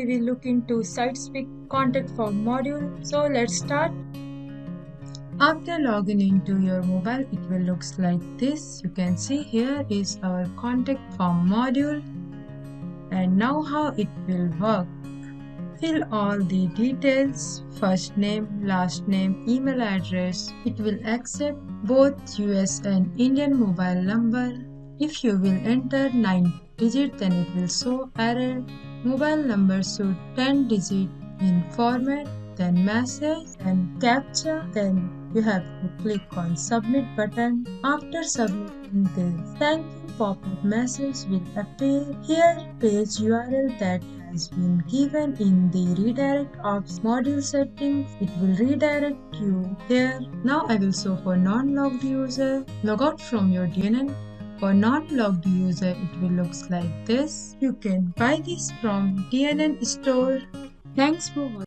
we will look into SightSpeak contact form module. So let's start. After logging into your mobile, it will look like this. You can see here is our contact form module. And now how it will work. Fill all the details, first name, last name, email address. It will accept both US and Indian mobile number. If you will enter 9 digit, then it will show error. Mobile number should 10 digit in format, then message and captcha. Then you have to click on submit button. After submitting this, thank you pop-up message will appear. Here page URL that has been given in the redirect ops module settings. It will redirect you here. Now I will show for non-logged user. Log out from your DNN. For non-logged user, it will look like this. You can buy this from DNN store. Thanks for watching.